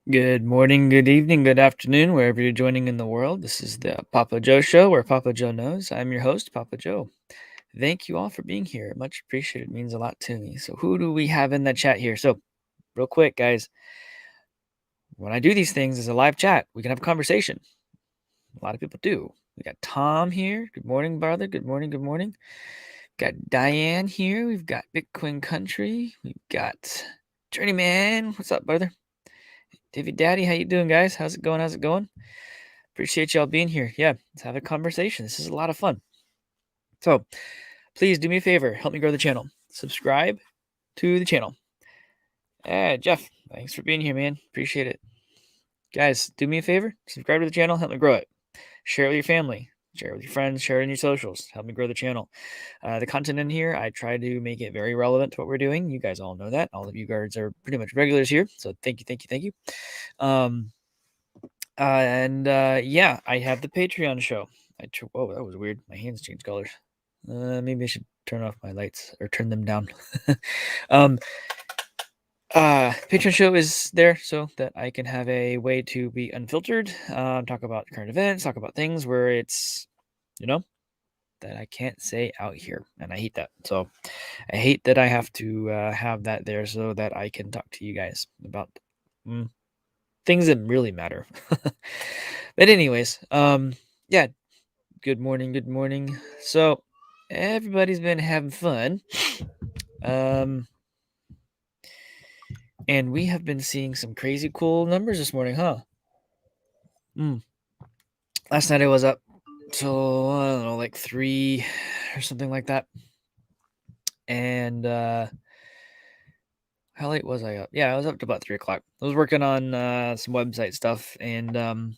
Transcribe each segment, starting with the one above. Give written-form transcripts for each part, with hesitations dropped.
Good morning, good evening, good afternoon, wherever you're joining in the world. This is the Papa Joe Show, where Papa Joe knows. I'm your host, Papa Joe. Thank you all for being here. Much appreciated. It means a lot to me. So, who do we have in the chat here? So, real quick, guys, when I do these things as a live chat, we can have a conversation. A lot of people do. We got Tom here. Good morning, brother. Good morning. Good morning. Got Diane here. We've got Bitcoin Country. We've got Journeyman. What's up, brother? David Daddy, how you doing, guys? How's it going? How's it going? Appreciate y'all being here. Yeah, let's have a conversation. This is a lot of fun. So please do me a favor. Help me grow the channel. Subscribe to the channel. Jeff, thanks for being here, man. Appreciate it. Guys, do me a favor. Subscribe to the channel. Help me grow it. Share it with your family. Share it with your friends. Share it in your socials. Help me grow the channel. The content in here, I try to make it very relevant to what we're doing. You guys all know that. All of you guys are pretty much regulars here. So thank you, thank you, thank you. Yeah, I have the Patreon show. Whoa, that was weird. My hands changed colors. Maybe I should turn off my lights or turn them down. Patreon show is there so that I can have a way to be unfiltered, talk about current events, talk about things where it's, that I can't say out here, and I hate that. So I hate that I have to have that there so that I can talk to you guys about things that really matter. But anyways, yeah, good morning, good morning. So everybody's been having fun. And we have been seeing some crazy cool numbers this morning, huh? Last night I was up till, I don't know, like 3 or something like that. And how late was I up? Yeah, I was up to about 3 o'clock. I was working on some website stuff and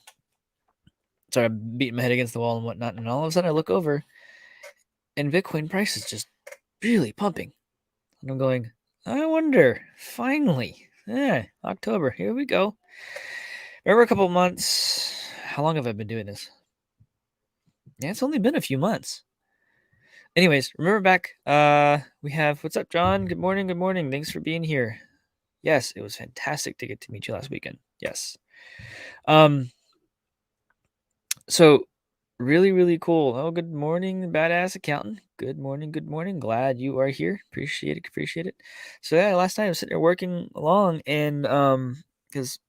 started beating my head against the wall and whatnot. And all of a sudden I look over and Bitcoin price is just really pumping. And I'm going, I wonder, finally, October, here we go. Remember a couple of months, how long have I been doing this? Yeah, it's only been a few months. Anyways, remember back, we have, what's up, John? Good morning, good morning. Thanks for being here. Yes, it was fantastic to get to meet you last weekend. Yes. So really, really cool. Oh, good morning, badass accountant. Good morning, good morning. Glad you are here. Appreciate it, appreciate it. So yeah, last night I was sitting there working along and because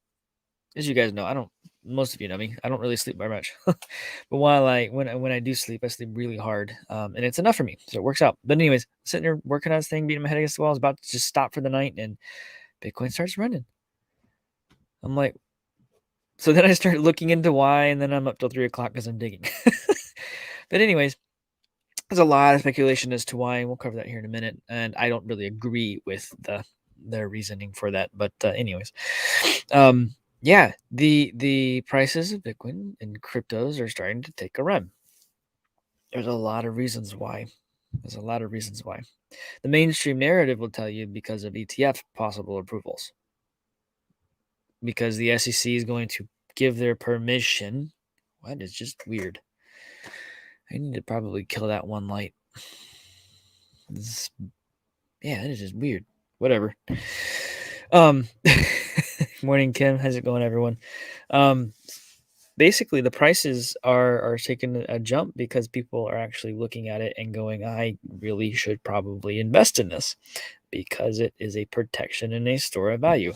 as you guys know, most of you know me, I don't really sleep very much. But when I do sleep, I sleep really hard. And it's enough for me. So it works out. But anyways, sitting there working on this thing, beating my head against the wall, I was about to just stop for the night and Bitcoin starts running. I'm like, so then I start looking into why, and then I'm up till 3 o'clock because I'm digging. But anyways, there's a lot of speculation as to why, and we'll cover that here in a minute. And I don't really agree with their reasoning for that. But anyways, yeah, the prices of Bitcoin and cryptos are starting to take a run. There's a lot of reasons why. The mainstream narrative will tell you because of ETF possible approvals. Because the SEC is going to give their permission. What is just weird? I need to probably kill that one light. Yeah, that is just weird. Whatever. Morning, Kim. How's it going, everyone? Basically, the prices are taking a jump because people are actually looking at it and going, I really should probably invest in this because it is a protection and a store of value.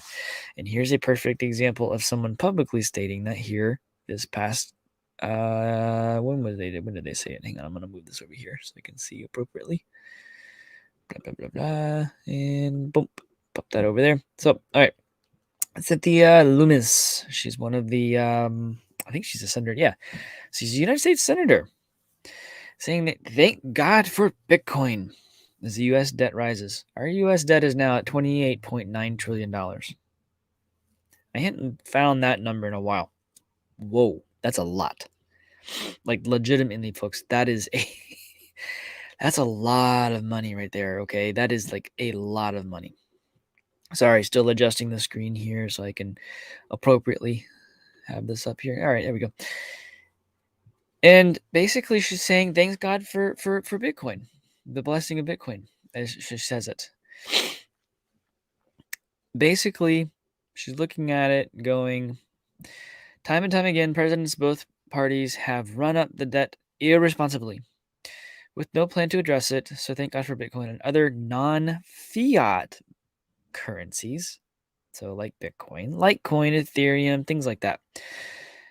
And here's a perfect example of someone publicly stating that here this past when did they say it? Hang on, I'm gonna move this over here so I can see appropriately. Blah blah blah blah, and boom, pop that over there. So all right, it's at the Loomis. She's one of the I think she's a senator. Yeah, she's a United States senator, saying that thank God for Bitcoin as the U.S. debt rises. Our U.S. debt is now at $28.9 trillion. I hadn't found that number in a while. Whoa, that's a lot. Like legitimately, folks, that's a lot of money right there. Okay, that is like a lot of money. Sorry, still adjusting the screen here so I can appropriately have this up here. All right, there we go. And basically, she's saying thanks God for Bitcoin, the blessing of Bitcoin, as she says it. Basically, She's looking at it going, time and time again, presidents of both parties have run up the debt irresponsibly with no plan to address it. So thank God for Bitcoin and other non-fiat currencies. So like Bitcoin, Litecoin, Ethereum, things like that.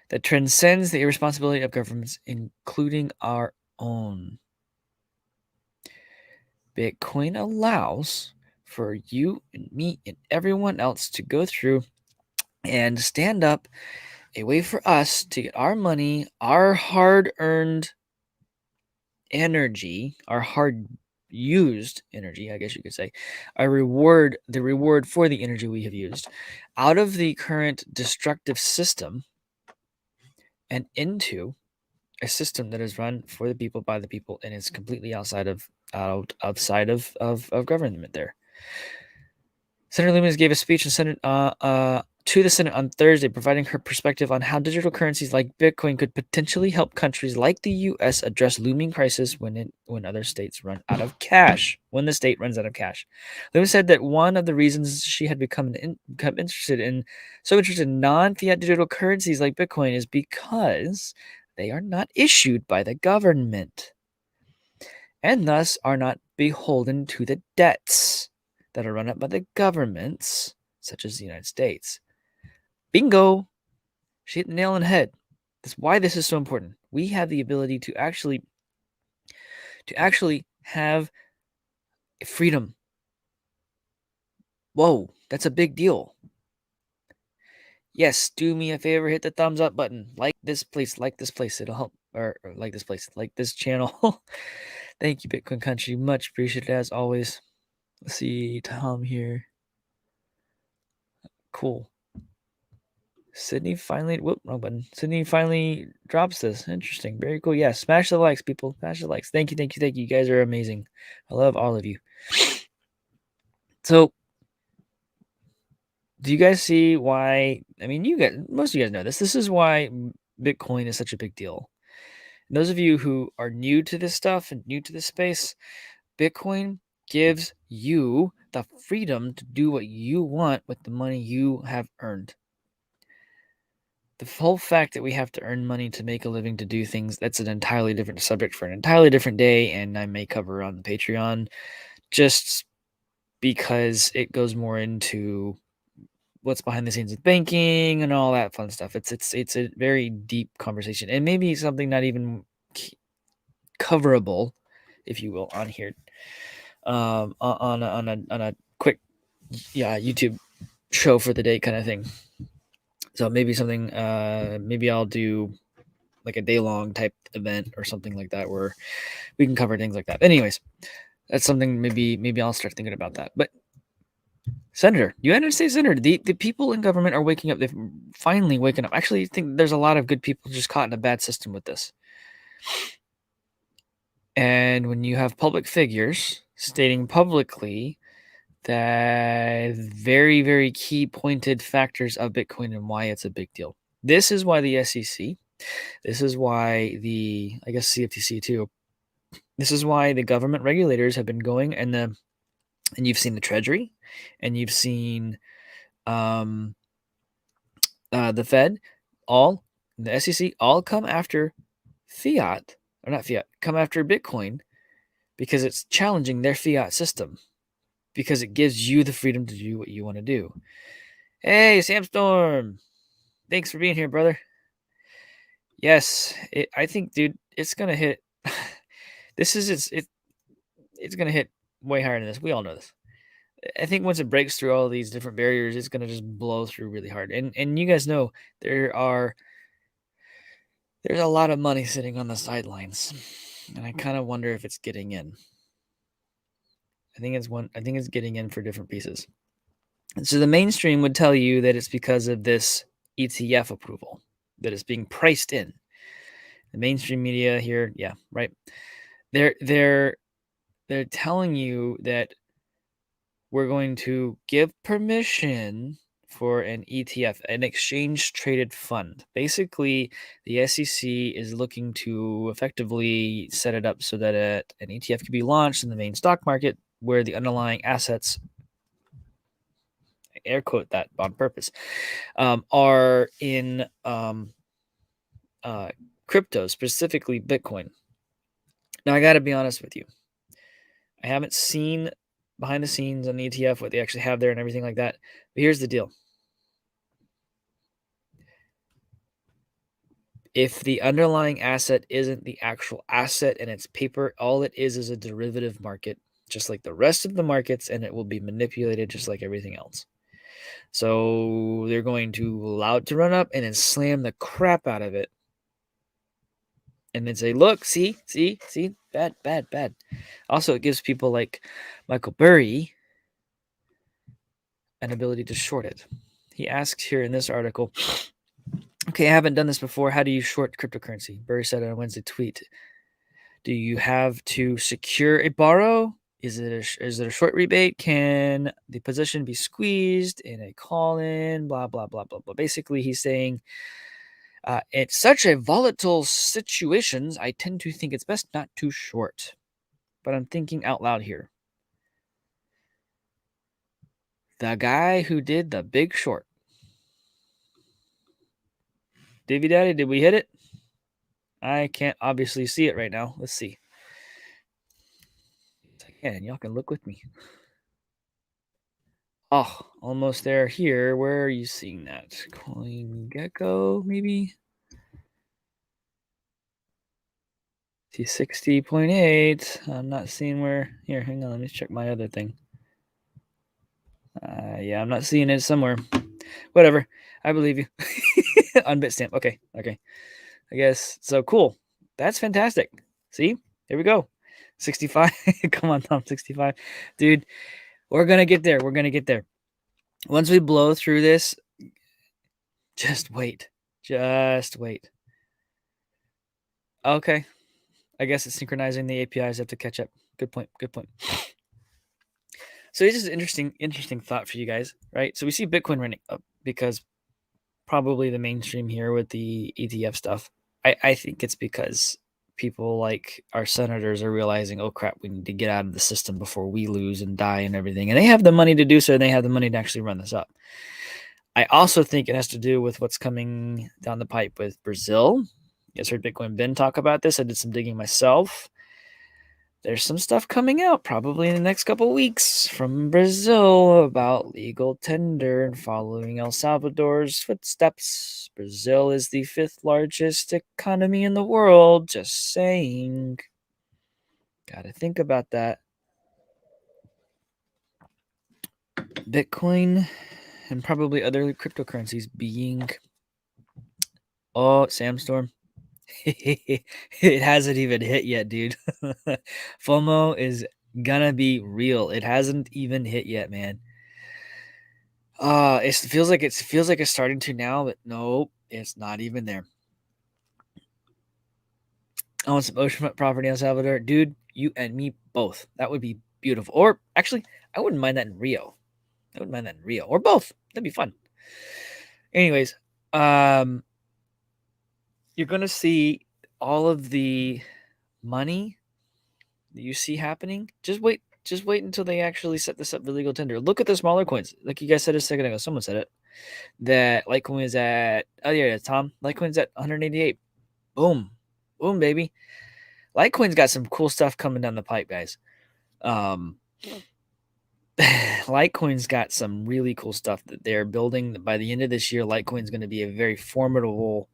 That transcends the irresponsibility of governments, including our own. Bitcoin allows for you and me and everyone else to go through and stand up a way for us to get our money, our hard-earned energy, our hard used energy, I guess you could say, the reward for the energy we have used out of the current destructive system and into a system that is run for the people by the people and is completely outside of government there. Senator Loomis gave a speech to the Senate on Thursday, providing her perspective on how digital currencies like Bitcoin could potentially help countries like the U.S. address looming crisis when other states run out of cash. When the state runs out of cash, Loomis said that one of the reasons she had become interested in non-fiat digital currencies like Bitcoin is because they are not issued by the government and thus are not beholden to the debts that are run up by the governments, such as the United States. Bingo! She hit the nail on the head. That's why this is so important. We have the ability to actually have freedom. Whoa, that's a big deal. Yes, do me a favor, hit the thumbs up button. Like this place, it'll help. Or like this place, like this channel. Thank you, Bitcoin Country. Much appreciated as always. Let's see, Tom here. Cool. Sydney finally, wrong button. Sydney finally drops this. Interesting. Very cool. Yeah, smash the likes, people. Smash the likes. Thank you. You guys are amazing. I love all of you. So, do you guys see why? I mean, most of you guys know this. This is why Bitcoin is such a big deal. And those of you who are new to this stuff and new to this space, Bitcoin gives you the freedom to do what you want with the money you have earned. The whole fact that we have to earn money to make a living, to do things, that's an entirely different subject for an entirely different day, and I may cover on the Patreon, just because it goes more into what's behind the scenes with banking and all that fun stuff. It's a very deep conversation, and maybe something not even coverable, if you will, on here, on a quick YouTube show for the day kind of thing. So maybe something, maybe I'll do like a day-long type event or something like that where we can cover things like that. Anyways, that's something maybe I'll start thinking about that. But United States Senator, the people in government are waking up. They're finally waking up. Actually, I think there's a lot of good people just caught in a bad system with this. And when you have public figures stating publicly that very, very key pointed factors of Bitcoin and why it's a big deal. This is why the SEC, this is why I guess CFTC too, this is why the government regulators have been going, and you've seen the Treasury, and you've seen the Fed, the SEC, all come after come after Bitcoin because it's challenging their fiat system, because it gives you the freedom to do what you want to do. Hey, Sam Storm, thanks for being here, brother. Yes, I think, dude, it's gonna hit. It's gonna hit way higher than this. We all know this. I think once it breaks through all these different barriers, it's gonna just blow through really hard. And you guys know there's a lot of money sitting on the sidelines, and I kind of wonder if it's getting in. I think it's getting in for different pieces. And so the mainstream would tell you that it's because of this ETF approval that is being priced in. The mainstream media here, yeah, right. They're telling you that we're going to give permission for an ETF, an exchange traded fund. Basically, the SEC is looking to effectively set it up so that an ETF can be launched in the main stock market where the underlying assets air quote that on purpose, are in crypto, specifically Bitcoin. Now, I got to be honest with you. I haven't seen behind the scenes on the ETF what they actually have there and everything like that. But here's the deal. If the underlying asset isn't the actual asset and it's paper, all it is a derivative market, just like the rest of the markets, and it will be manipulated just like everything else. So they're going to allow it to run up and then slam the crap out of it. And then say, look, see, bad. Also, it gives people like Michael Burry an ability to short it. He asks here in this article, okay, I haven't done this before. How do you short cryptocurrency? Burry said in a Wednesday tweet, do you have to secure a borrow? Is it a short rebate? Can the position be squeezed in a call-in? Blah, blah, blah, blah, blah. Basically, he's saying, it's such a volatile situations, I tend to think it's best not to short. But I'm thinking out loud here. The guy who did The Big Short. Davy Daddy, did we hit it? I can't obviously see it right now. Let's see. Again, y'all can look with me. Oh, almost there. Here, where are you seeing that? Coin Gecko, maybe? T60.8. I'm not seeing where. Here, hang on. Let me check my other thing. Yeah, I'm not seeing it somewhere. Whatever. I believe you. On Bitstamp. Okay. I guess. So cool. That's fantastic. See? Here we go. 65. Come on, Tom. 65. Dude, we're going to get there. We're going to get there. Once we blow through this, just wait. Just wait. Okay. I guess it's synchronizing the APIs have to catch up. Good point. So this is an interesting thought for you guys, right? So we see Bitcoin running up because probably the mainstream here with the ETF stuff. I think it's because people like our senators are realizing, oh crap, we need to get out of the system before we lose and die and everything. And they have the money to do so, and they have the money to actually run this up. I also think it has to do with what's coming down the pipe with Brazil. You guys heard Bitcoin Ben talk about this. I did some digging myself. There's some stuff coming out probably in the next couple of weeks from Brazil about legal tender and following El Salvador's footsteps. Brazil is the 5th largest economy in the world. Just saying. Gotta think about that. Bitcoin and probably other cryptocurrencies being... Oh, Samstorm. It hasn't even hit yet, dude. FOMO is gonna be real. It hasn't even hit yet, man. It feels like it's starting to now, but nope, it's not even there. I want some oceanfront property in El Salvador, dude. You and me both. That would be beautiful. Or actually, I wouldn't mind that in Rio. Or both. That'd be fun. Anyways, you're gonna see all of the money that you see happening. Just wait until they actually set this up for legal tender. Look at the smaller coins. Like you guys said a second ago, someone said it. That Litecoin is at, oh yeah, Tom. Litecoin's at 188. Boom, baby. Litecoin's got some cool stuff coming down the pipe, guys. Litecoin's got some really cool stuff that they're building. By the end of this year, Litecoin's going to be a very formidable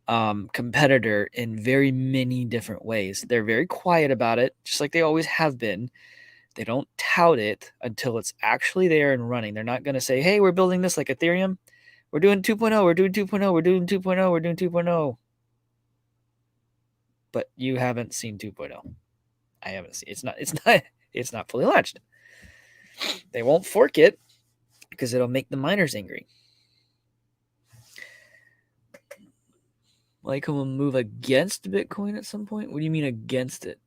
competitor in very many different ways. They're very quiet about it, just like they always have been. They don't tout it until it's actually there and running. They're not going to say, hey, we're building this like Ethereum. We're doing 2.0. We're doing 2.0. We're doing 2.0. We're doing 2.0. But you haven't seen 2.0. I haven't seen. It's not fully launched. They won't fork it because it'll make the miners angry. Like, will move against Bitcoin at some point? What do you mean against it?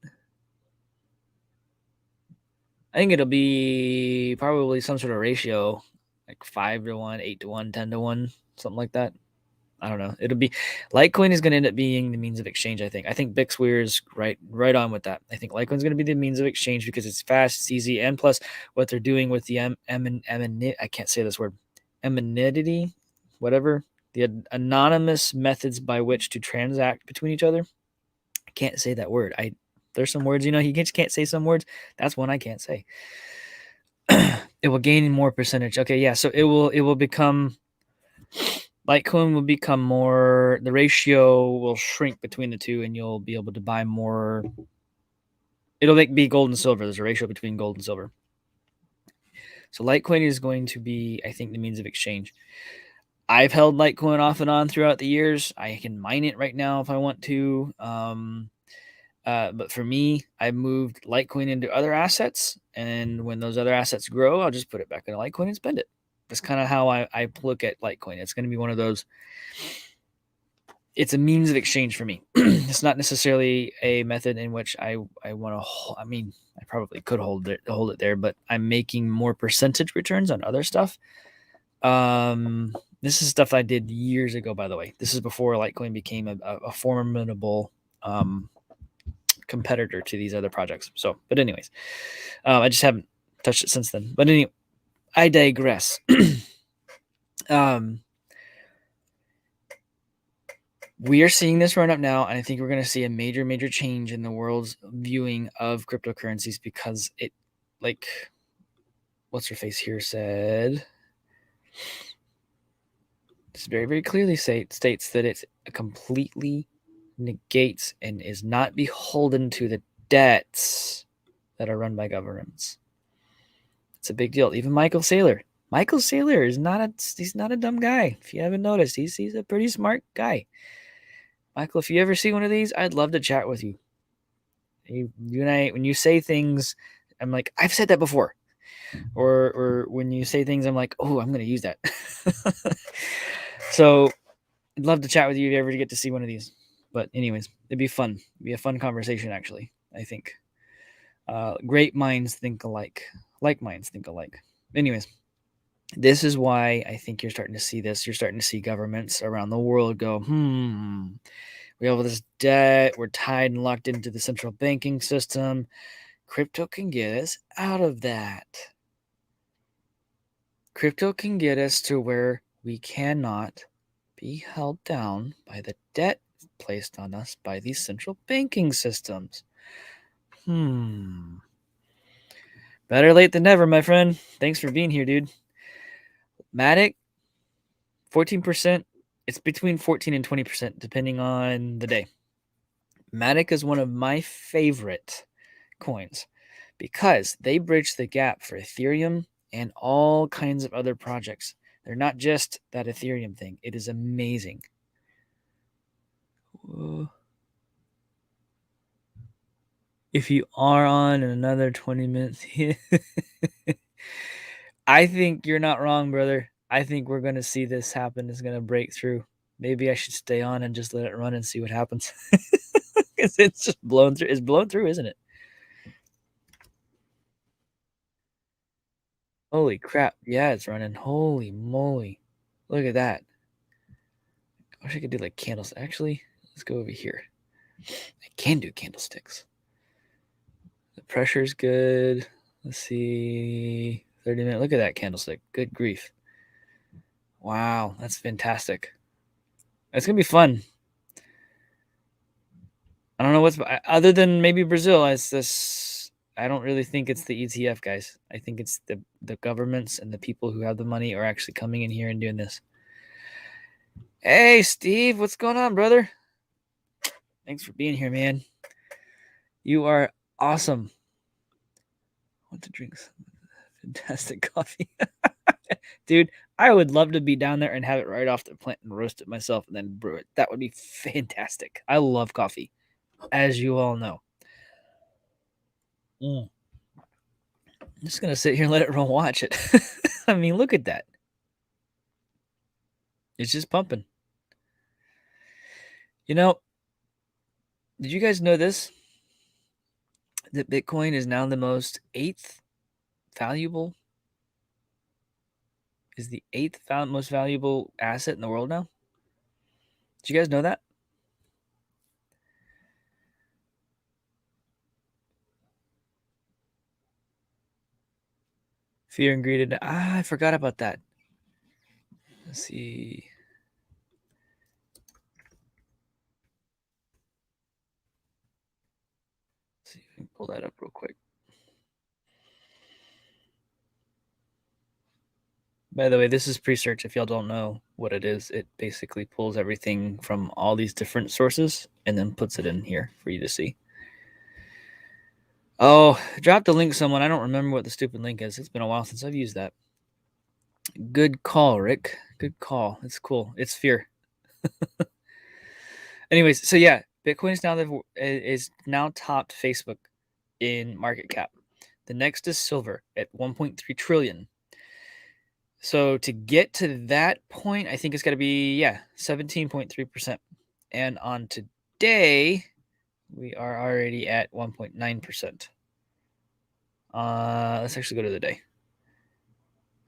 I think it'll be probably some sort of ratio, like 5 to 1, 8 to 1, 10 to 1, something like that. I don't know. It'll be Litecoin is going to end up being the means of exchange. I think. I think Bixweir is right on with that. I think Litecoin is going to be the means of exchange because it's fast, it's easy, and plus what they're doing with the I can't say this word, anonymity, whatever, the anonymous methods by which to transact between each other. I can't say that word. There's some words, you just can't say some words. That's one I can't say. It will gain more percentage. Okay, yeah. So it will become. Litecoin will become more, the ratio will shrink between the two, and you'll be able to buy more. It'll be gold and silver. There's a ratio between gold and silver. So Litecoin is going to be, I think, the means of exchange. I've held Litecoin off and on throughout the years. I can mine it right now if I want to. But for me, I moved Litecoin into other assets. And when those other assets grow, I'll just put it back into Litecoin and spend it. That's kind of how I look at Litecoin. It's going to be one of those. It's a means of exchange for me. It's not necessarily a method in which I want to. I mean, I probably could hold it there, but I'm making more percentage returns on other stuff. This is stuff I did years ago, by the way. This is before Litecoin became a formidable competitor to these other projects. So, but anyways, I just haven't touched it since then. But anyway, I digress. We are seeing this run up now, and I think we're going to see a major change in the world's viewing of cryptocurrencies because it, like, what's her face here said, this very clearly states that it completely negates and is not beholden to the debts that are run by governments. It's a big deal. Even Michael Saylor is he's not a dumb guy. If you haven't noticed, he's a pretty smart guy. Michael, if you ever see one of these, I'd love to chat with you. You and I, when you say things, I'm like, I've said that before. Or when you say things, I'm like, oh, I'm going to use that. So I'd love to chat with you if you ever get to see one of these. But anyways, it'd be fun. It'd be a fun conversation, actually, I think. Great minds think alike. Like minds think alike. Anyways, this is why I think you're starting to see this. You're starting to see governments around the world go, we have all this debt. We're tied and locked into the central banking system. Crypto can get us out of that. Crypto can get us to where we cannot be held down by the debt placed on us by these central banking systems. Better late than never, my friend. Thanks for being here, dude. Matic, 14%. It's between 14 and 20%, depending on the day. Matic is one of my favorite coins because they bridge the gap for Ethereum and all kinds of other projects. They're not just that Ethereum thing. It is amazing. If you are on in another 20 minutes, I think you're not wrong, brother. I think we're going to see this happen. It's going to break through. Maybe I should stay on and just let it run and see what happens. Because it's just blown through. It's blown through, isn't it? Holy crap. Yeah, it's running. Holy moly. Look at that. I wish I could do like candles. Actually, let's go over here. I can do candlesticks. The pressure's good. Let's see. 30 minutes. Look at that candlestick. Good grief. Wow, that's fantastic. It's going to be fun. I don't know what's other than maybe Brazil. I don't really think it's the ETF guys. I think it's the governments and the people who have the money are actually coming in here and doing this. Hey, Steve, what's going on, brother? Thanks for being here, man. You are awesome. I want to drink some fantastic coffee. Dude, I would love to be down there and have it right off the plant and roast it myself and then brew it. That would be fantastic. I love coffee, as you all know. I'm just going to sit here and let it run, watch it. I mean, look at that. It's just pumping. You know, did you guys know this? That Bitcoin is now the most valuable most valuable asset in the world now? Did you guys know that? Fear and greed. I forgot about that. Let's see. Let's see if we can pull that up real quick. By the way, this is pre-search. If y'all don't know what it is, it basically pulls everything from all these different sources and then puts it in here for you to see. Oh, drop the link, someone. I don't remember what the stupid link is. It's been a while since I've used that. Good call, Rick. Good call. It's cool. It's fear. Anyways, so yeah, Bitcoin is now topped Facebook in market cap. The next is silver at 1.3 trillion. So to get to that point, I think it's got to be 17.3%. And on today, we are already at 1.9%. Let's actually go to the day.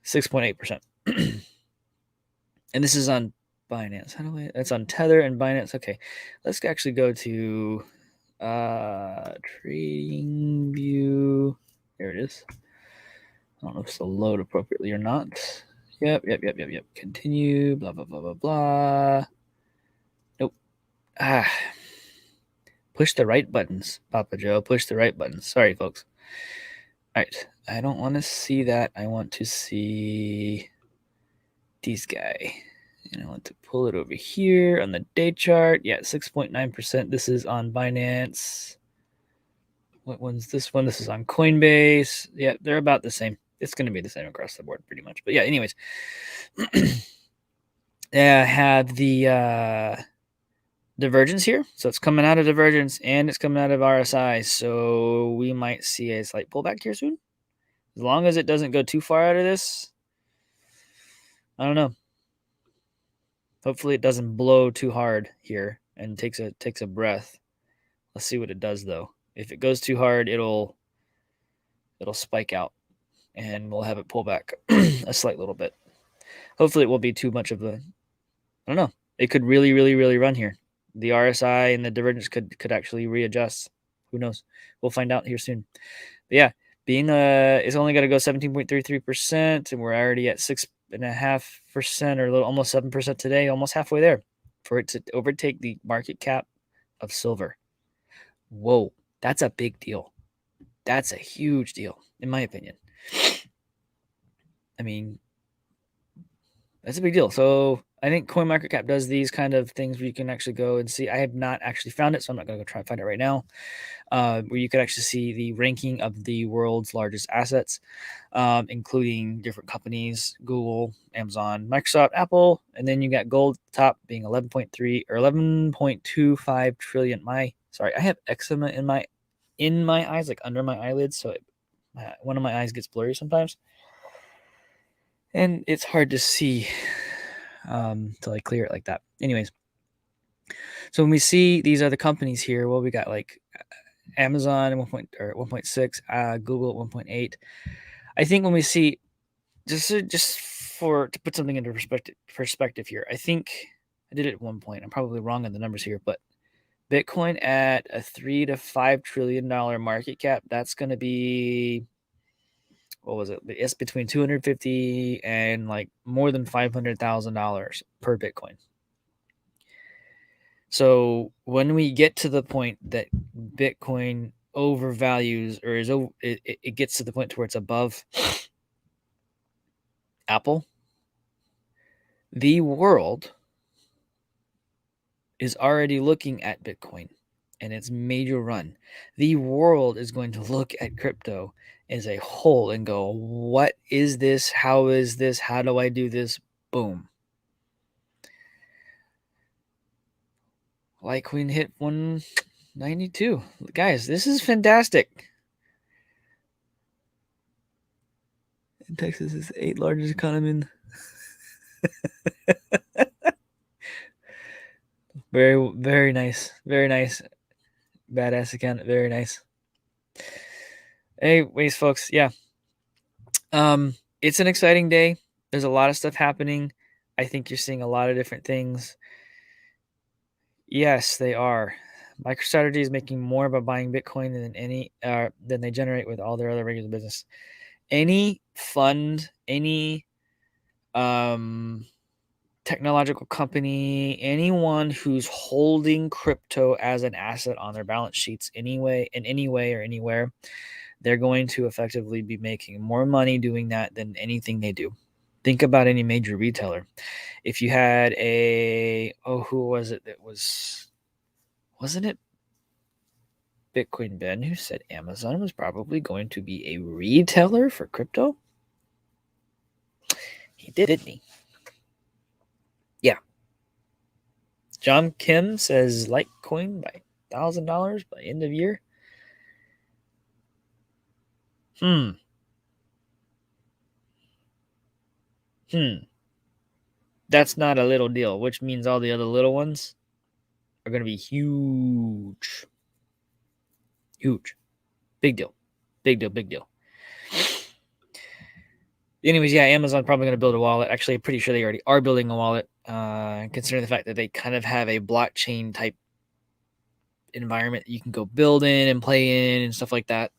6.8%. And this is on Binance. That's on Tether and Binance. Okay. Let's actually go to trading view. There it is. I don't know if it's load appropriately or not. Yep. Continue. Blah blah blah blah blah. Nope. Push the right buttons, Papa Joe. Push the right buttons. Sorry, folks. All right. I don't want to see that. I want to see this guy. And I want to pull it over here on the day chart. Yeah, 6.9%. This is on Binance. What one's this one? This is on Coinbase. Yeah, they're about the same. It's going to be the same across the board pretty much. But yeah, anyways. Have the divergence here. So it's coming out of divergence and it's coming out of RSI. So we might see a slight pullback here soon. As long as it doesn't go too far out of this. I don't know. Hopefully it doesn't blow too hard here and takes a breath. Let's see what it does though. If it goes too hard, it'll spike out and we'll have it pull back a slight little bit. Hopefully it won't be too much of a, I don't know. It could really, really, really run here. The RSI and the divergence could actually readjust. Who knows? We'll find out here soon. But yeah, being it's only got to go 17.33%, and we're already at 6.5% or a little almost 7% today, almost halfway there for it to overtake the market cap of silver. Whoa, that's a big deal. That's a huge deal, in my opinion. I mean, that's a big deal. So I think CoinMarketCap does these kind of things where you can actually go and see. I have not actually found it, so I'm not going to go try and find it right now. Where you could actually see the ranking of the world's largest assets, including different companies: Google, Amazon, Microsoft, Apple, and then you got gold top being 11.3 or 11.25 trillion. I have eczema in my eyes, like under my eyelids, so one of my eyes gets blurry sometimes. And it's hard to see till I clear it like that. Anyways, so when we see these other companies here, well, we got like Amazon at 1.6, Google at 1.8. I think when we see just to put something into perspective here, I think I did it at one point. I'm probably wrong on the numbers here, but Bitcoin at a $3 to $5 trillion market cap, that's going to be, what was it? It's between 250 and like more than $500,000 per Bitcoin. So when we get to the point that Bitcoin overvalues or it gets to the point where it's above Apple, the world is already looking at Bitcoin and its major run. The world is going to look at crypto as a whole and go, what is this? How is this? How do I do this? Boom. Litecoin hit 192. Guys, this is fantastic. And Texas is the 8th largest economy. Very, very nice. Very nice. Badass account. Very nice. Anyways, folks, yeah. It's an exciting day. There's a lot of stuff happening. I think you're seeing a lot of different things. Yes, they are. MicroStrategy is making more by buying Bitcoin than they generate with all their other regular business. Any fund, any um, technological company, anyone who's holding crypto as an asset on their balance sheets anyway, in any way or anywhere, they're going to effectively be making more money doing that than anything they do. Think about any major retailer. If you had who was it that wasn't it Bitcoin Ben who said Amazon was probably going to be a retailer for crypto? He did, didn't he? Yeah. John Kim says Litecoin by $1,000 by end of year. Hmm. That's not a little deal, which means all the other little ones are going to be huge. Huge. Big deal. Big deal. Big deal. Anyways, yeah, Amazon's probably going to build a wallet. Actually, I'm pretty sure they already are building a wallet, considering the fact that they kind of have a blockchain type environment that you can go build in and play in and stuff like that.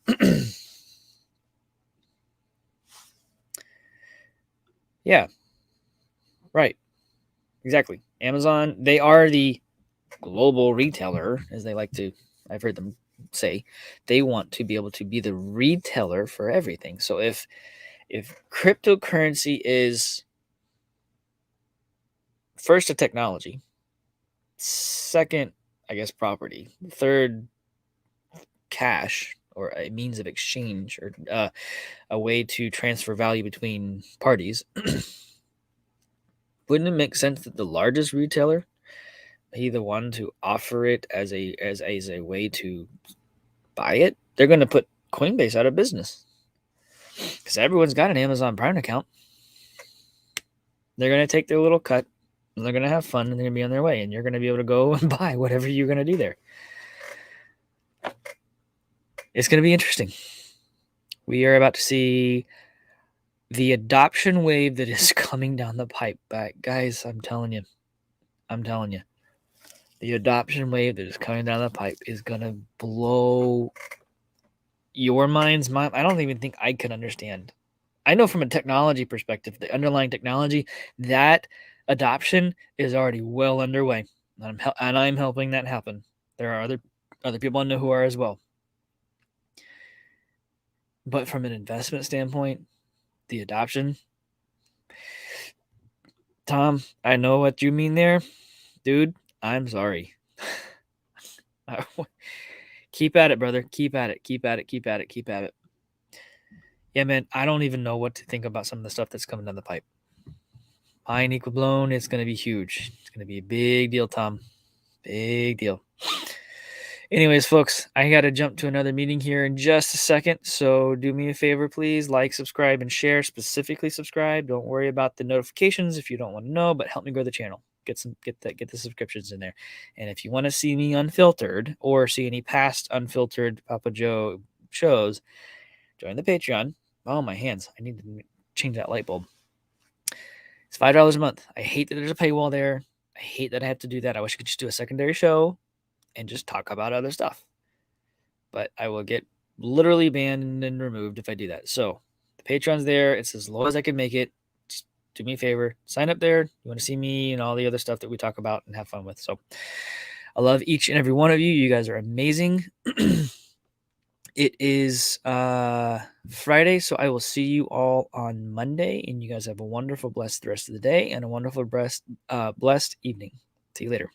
Yeah, right. Exactly. Amazon, they are the global retailer, as they like to, I've heard them say. They want to be able to be the retailer for everything. So if cryptocurrency is first a technology, second, I guess, property, third, cash or a means of exchange or a way to transfer value between parties, wouldn't it make sense that the largest retailer be the one to offer it as a way to buy it? They're going to put Coinbase out of business because everyone's got an Amazon Prime account. They're going to take their little cut and they're going to have fun and they're going to be on their way, and you're going to be able to go and buy whatever you're going to do there. It's going to be interesting. We are about to see the adoption wave that is coming down the pipe. But guys, I'm telling you, the adoption wave that is coming down the pipe is going to blow your mind's mind. I don't even think I can understand. I know from a technology perspective, the underlying technology, that adoption is already well underway, and I'm helping that happen. There are other people I know who are as well. But from an investment standpoint, the adoption, Tom, I know what you mean there, dude. I'm sorry. Keep at it, brother. Keep at it. Keep at it. Keep at it. Keep at it. Yeah, man. I don't even know what to think about some of the stuff that's coming down the pipe. Buying equal blown, it's going to be huge. It's going to be a big deal, Tom. Big deal. Anyways, folks, I got to jump to another meeting here in just a second. So do me a favor, please. Like, subscribe, and share. Specifically subscribe. Don't worry about the notifications if you don't want to know, but help me grow the channel. Get the subscriptions in there. And if you want to see me unfiltered or see any past unfiltered Papa Joe shows, join the Patreon. Oh, my hands. I need to change that light bulb. It's $5 a month. I hate that there's a paywall there. I hate that I have to do that. I wish I could just do a secondary show and just talk about other stuff. But I will get literally banned and removed if I do that. So the Patreon's there. It's as low as I can make it. Just do me a favor. Sign up there. You want to see me and all the other stuff that we talk about and have fun with. So I love each and every one of you. You guys are amazing. It is Friday, so I will see you all on Monday, and you guys have a wonderful, blessed rest of the day and a wonderful, blessed evening. See you later.